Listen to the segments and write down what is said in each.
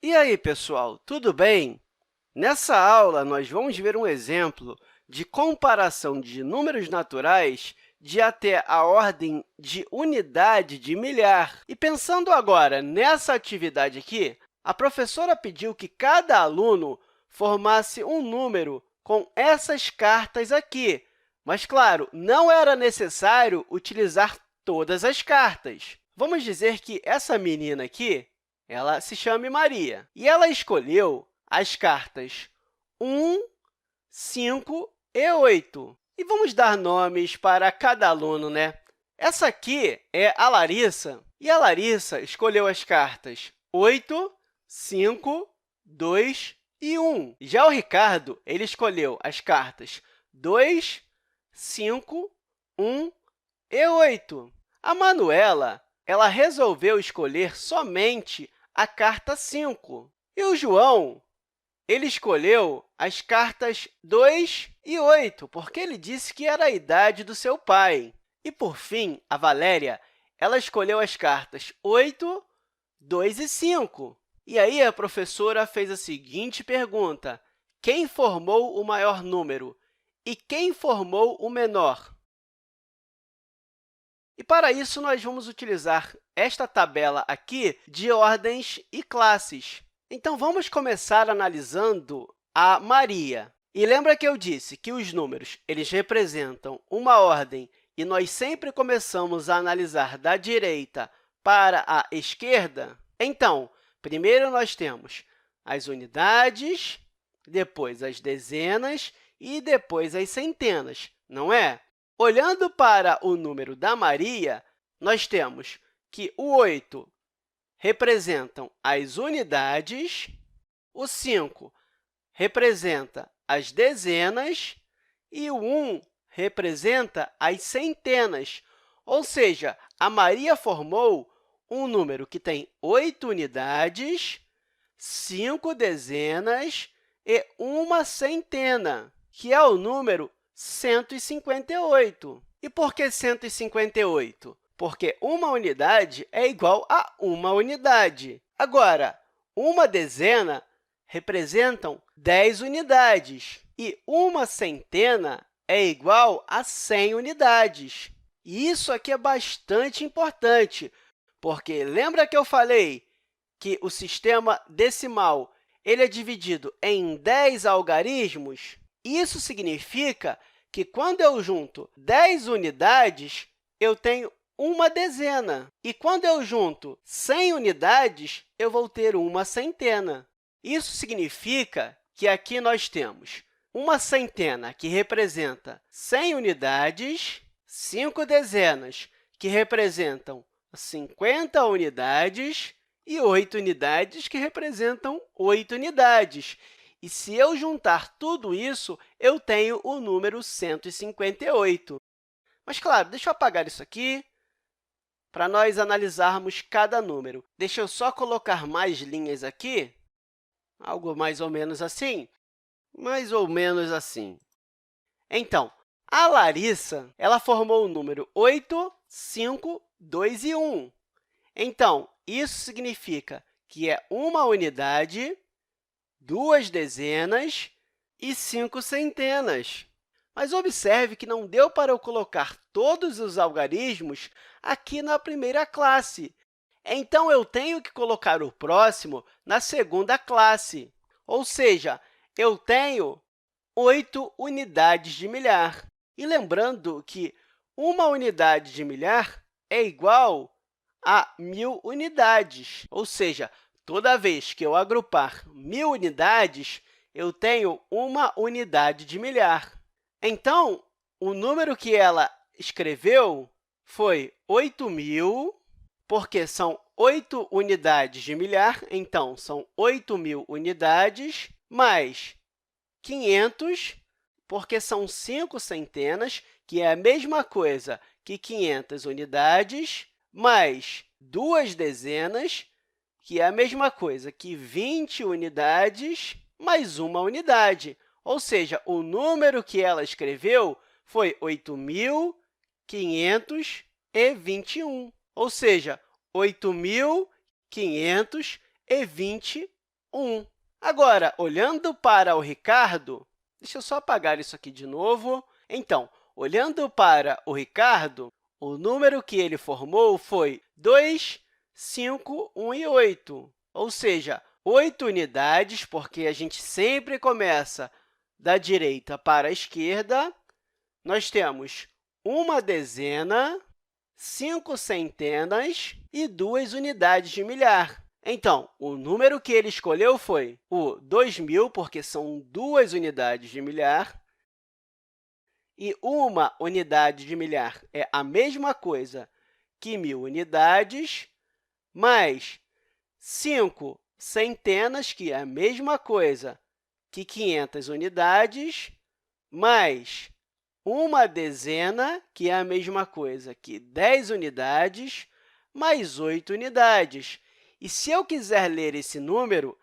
E aí, pessoal, tudo bem? Nessa aula, nós vamos ver um exemplo de comparação de números naturais de até a ordem de unidade de milhar. E pensando agora nessa atividade aqui, a professora pediu que cada aluno formasse um número com essas cartas aqui. Mas, claro, não era necessário utilizar todas as cartas. Vamos dizer que essa menina aqui ela se chama Maria, e ela escolheu as cartas 1, 5 e 8. E vamos dar nomes para cada aluno, né? Essa aqui é a Larissa, e a Larissa escolheu as cartas 8, 5, 2 e 1. Já o Ricardo ele escolheu as cartas 2, 5, 1 e 8. A Manuela ela resolveu escolher somente a carta 5. E o João ele escolheu as cartas 2 e 8, porque ele disse que era a idade do seu pai. E, por fim, a Valéria ela escolheu as cartas 8, 2 e 5. E aí, a professora fez a seguinte pergunta: quem formou o maior número e quem formou o menor? E, para isso, nós vamos utilizar esta tabela aqui de ordens e classes. Então, vamos começar analisando a Maria. E lembra que eu disse que os números eles representam uma ordem e nós sempre começamos a analisar da direita para a esquerda? Então, primeiro nós temos as unidades, depois as dezenas e depois as centenas, não é? Olhando para o número da Maria, nós temos que o 8 representam as unidades, o 5 representa as dezenas e o 1 representa as centenas. Ou seja, a Maria formou um número que tem 8 unidades, 5 dezenas e uma centena, que é o número 158. E por que 158? Porque uma unidade é igual a uma unidade. Agora, uma dezena representam 10 unidades e uma centena é igual a 100 unidades. E isso aqui é bastante importante, porque lembra que eu falei que o sistema decimal ele é dividido em 10 algarismos? Isso significa que, quando eu junto 10 unidades, eu tenho uma dezena. E, quando eu junto 100 unidades, eu vou ter uma centena. Isso significa que aqui nós temos uma centena, que representa 100 unidades, 5 dezenas, que representam 50 unidades, e 8 unidades, que representam 8 unidades. E, se eu juntar tudo isso, eu tenho o número 158. Mas, claro, deixa eu apagar isso aqui para nós analisarmos cada número. Deixa eu só colocar mais linhas aqui, algo mais ou menos assim, mais ou menos assim. Então, a Larissa ela formou o número 8, 5, 2 e 1. Então, isso significa que é uma unidade, 2 dezenas e 5 centenas. Mas observe que não deu para eu colocar todos os algarismos aqui na primeira classe. Então, eu tenho que colocar o próximo na segunda classe. Ou seja, eu tenho 8 unidades de milhar. E lembrando que uma unidade de milhar é igual a 1.000 unidades. Ou seja, toda vez que eu agrupar 1.000 unidades, eu tenho uma unidade de milhar. Então, o número que ela escreveu foi 8.000, porque são 8 unidades de milhar, então, são 8.000 unidades, mais 500, porque são 5 centenas, que é a mesma coisa que 500 unidades, mais 2 dezenas, que é a mesma coisa que 20 unidades, mais uma unidade. Ou seja, o número que ela escreveu foi 8.521, ou seja, 8.521 1. Agora, olhando para o Ricardo, deixa eu só apagar isso aqui de novo. Então, olhando para o Ricardo, o número que ele formou foi 2, 5, 1 e 8, ou seja, 8 unidades, porque a gente sempre começa da direita para a esquerda. Nós temos uma dezena, 5 centenas e 2 unidades de milhar. Então, o número que ele escolheu foi o 2.000, porque são 2 unidades de milhar, e uma unidade de milhar é a mesma coisa que 1.000 unidades, mais 5 centenas, que é a mesma coisa que 500 unidades, mais uma dezena, que é a mesma coisa que 10 unidades, mais 8 unidades. E se eu quiser ler esse número,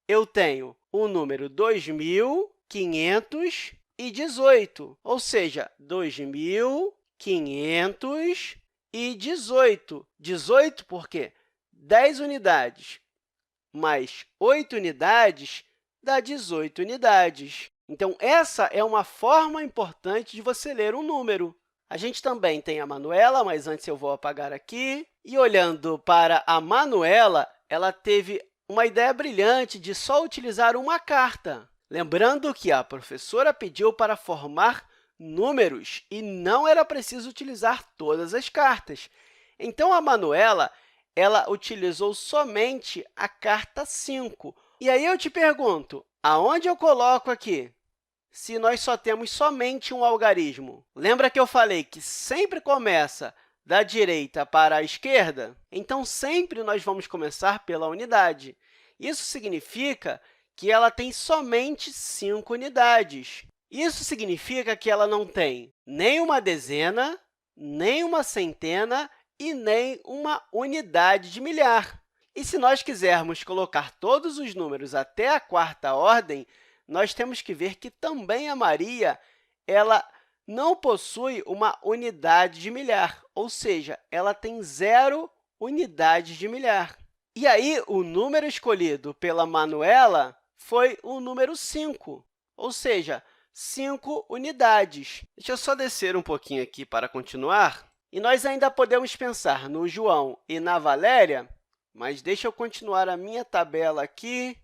eu tenho o número 2.518, ou seja, 2.518. 18 porque 10 unidades mais 8 unidades dá 18 unidades. Então, essa é uma forma importante de você ler um número. A gente também tem a Manuela, mas antes eu vou apagar aqui. E olhando para a Manuela, ela teve uma ideia brilhante de só utilizar uma carta. Lembrando que a professora pediu para formar números e não era preciso utilizar todas as cartas. Então, a Manuela ela utilizou somente a carta 5. E aí eu te pergunto, aonde eu coloco aqui, se nós só temos somente um algarismo? Lembra que eu falei que sempre começa da direita para a esquerda? Então, sempre nós vamos começar pela unidade. Isso significa que ela tem somente 5 unidades. Isso significa que ela não tem nem uma dezena, nem uma centena e nem uma unidade de milhar. E se nós quisermos colocar todos os números até a quarta ordem, nós temos que ver que também a Maria ela não possui uma unidade de milhar, ou seja, ela tem 0 unidades de milhar. E aí, o número escolhido pela Manuela foi o número 5, ou seja, 5 unidades. Deixa eu só descer um pouquinho aqui para continuar. E nós ainda podemos pensar no João e na Valéria, mas deixa eu continuar a minha tabela aqui.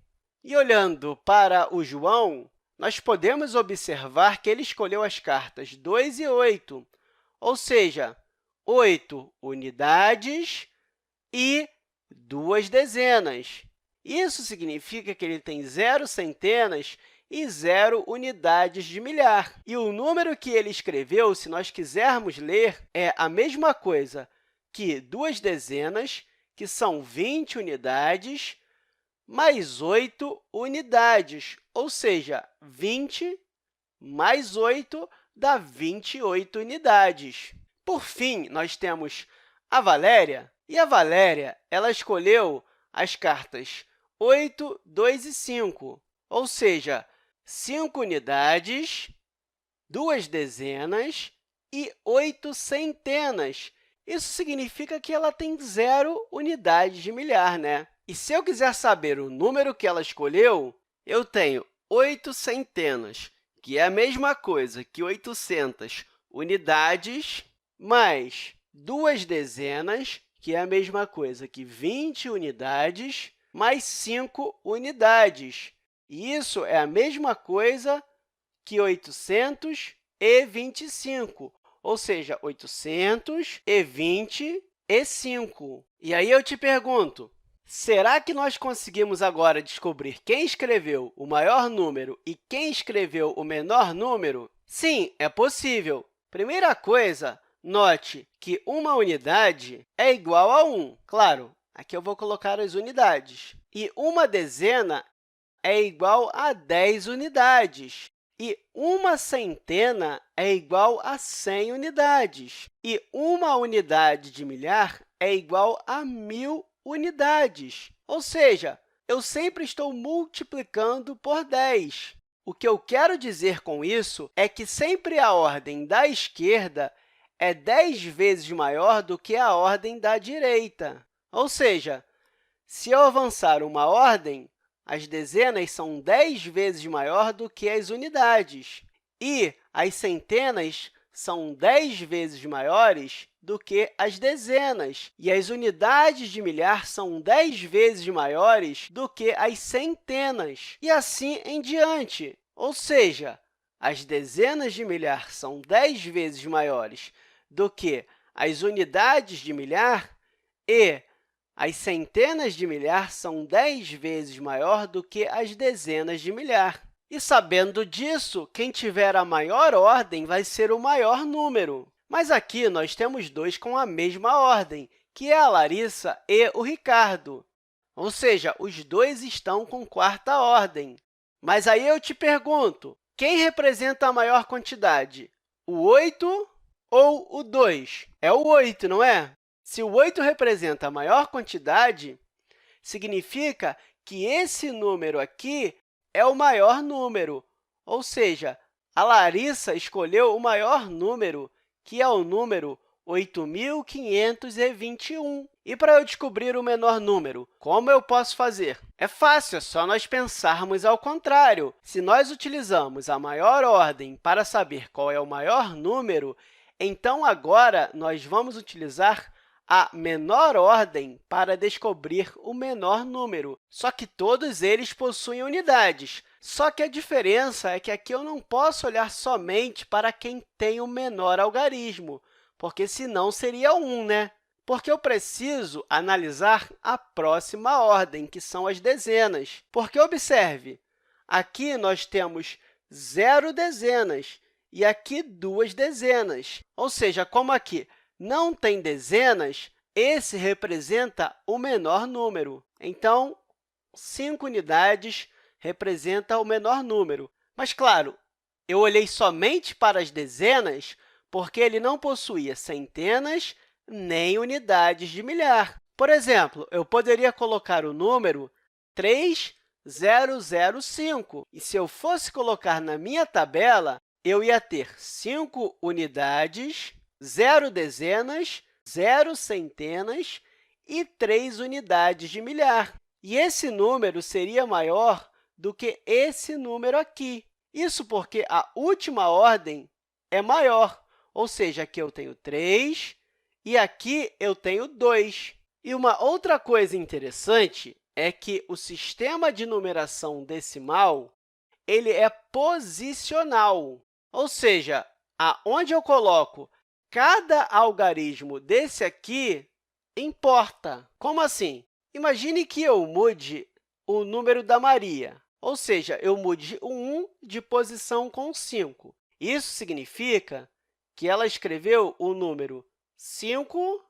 E olhando para o João, nós podemos observar que ele escolheu as cartas 2 e 8, ou seja, 8 unidades e 2 dezenas. Isso significa que ele tem 0 centenas e 0 unidades de milhar. E o número que ele escreveu, se nós quisermos ler, é a mesma coisa que 2 dezenas, que são 20 unidades, mais 8 unidades, ou seja, 20 mais 8 dá 28 unidades. Por fim, nós temos a Valéria, e a Valéria ela escolheu as cartas 8, 2 e 5, ou seja, 5 unidades, 2 dezenas e 8 centenas. Isso significa que ela tem 0 unidades de milhar, né? E se eu quiser saber o número que ela escolheu, eu tenho 8 centenas, que é a mesma coisa que 800 unidades, mais 2 dezenas, que é a mesma coisa que 20 unidades, mais 5 unidades. E isso é a mesma coisa que 825, ou seja, 825. E aí eu te pergunto, será que nós conseguimos agora descobrir quem escreveu o maior número e quem escreveu o menor número? Sim, é possível. Primeira coisa, note que uma unidade é igual a 1. Claro, aqui eu vou colocar as unidades. E uma dezena é igual a 10 unidades. E uma centena é igual a 100 unidades. E uma unidade de milhar é igual a 1.000 unidades. Ou seja, eu sempre estou multiplicando por 10. O que eu quero dizer com isso é que sempre a ordem da esquerda é 10 vezes maior do que a ordem da direita. Ou seja, se eu avançar uma ordem, as dezenas são 10 vezes maior do que as unidades, e as centenas são 10 vezes maiores do que as dezenas, e as unidades de milhar são 10 vezes maiores do que as centenas, e assim em diante. Ou seja, as dezenas de milhar são 10 vezes maiores do que as unidades de milhar e as centenas de milhar são 10 vezes maior do que as dezenas de milhar. E, sabendo disso, quem tiver a maior ordem vai ser o maior número. Mas aqui nós temos dois com a mesma ordem, que é a Larissa e o Ricardo. Ou seja, os dois estão com quarta ordem. Mas aí eu te pergunto, quem representa a maior quantidade? O 8 ou o 2? É o 8, não é? Se o 8 representa a maior quantidade, significa que esse número aqui é o maior número, ou seja, a Larissa escolheu o maior número, que é o número 8.521. E para eu descobrir o menor número, como eu posso fazer? É fácil, é só nós pensarmos ao contrário. Se nós utilizamos a maior ordem para saber qual é o maior número, então agora nós vamos utilizar a menor ordem para descobrir o menor número, só que todos eles possuem unidades. Só que a diferença é que aqui eu não posso olhar somente para quem tem o menor algarismo, porque senão seria 1, né? Porque eu preciso analisar a próxima ordem, que são as dezenas. Porque, observe, aqui nós temos 0 dezenas e aqui 2 dezenas. Ou seja, como aqui não tem dezenas, esse representa o menor número. Então, 5 unidades representa o menor número. Mas, claro, eu olhei somente para as dezenas porque ele não possuía centenas nem unidades de milhar. Por exemplo, eu poderia colocar o número 3005, e se eu fosse colocar na minha tabela, eu ia ter 5 unidades, 0 dezenas, 0 centenas e 3 unidades de milhar. E esse número seria maior do que esse número aqui. Isso porque a última ordem é maior, ou seja, aqui eu tenho 3 e aqui eu tenho 2. E uma outra coisa interessante é que o sistema de numeração decimal ele é posicional, ou seja, aonde eu coloco cada algarismo desse aqui importa. Como assim? Imagine que eu mude o número da Maria, ou seja, eu mude o 1 de posição com 5. Isso significa que ela escreveu o número 5,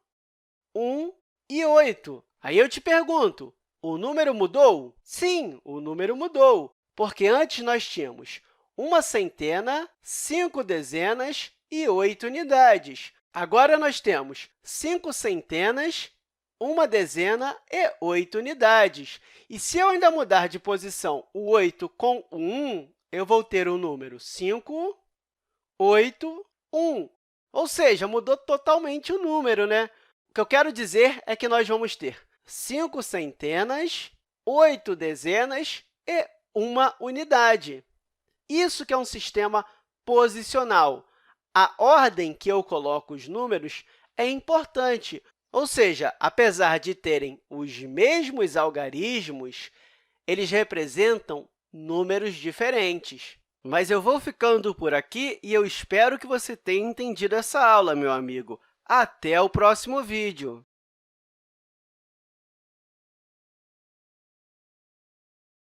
1 e 8. Aí eu te pergunto, o número mudou? Sim, o número mudou, porque antes nós tínhamos uma centena, 5 dezenas e 8 unidades. Agora, nós temos 5 centenas, 1 dezena e 8 unidades. E se eu ainda mudar de posição o 8 com o 1, eu vou ter o número 5, 8, 1. Ou seja, mudou totalmente o número, né? O que eu quero dizer é que nós vamos ter 5 centenas, 8 dezenas e 1 unidade. Isso que é um sistema posicional. A ordem que eu coloco os números é importante, ou seja, apesar de terem os mesmos algarismos, eles representam números diferentes. Mas eu vou ficando por aqui e eu espero que você tenha entendido essa aula, meu amigo. Até o próximo vídeo!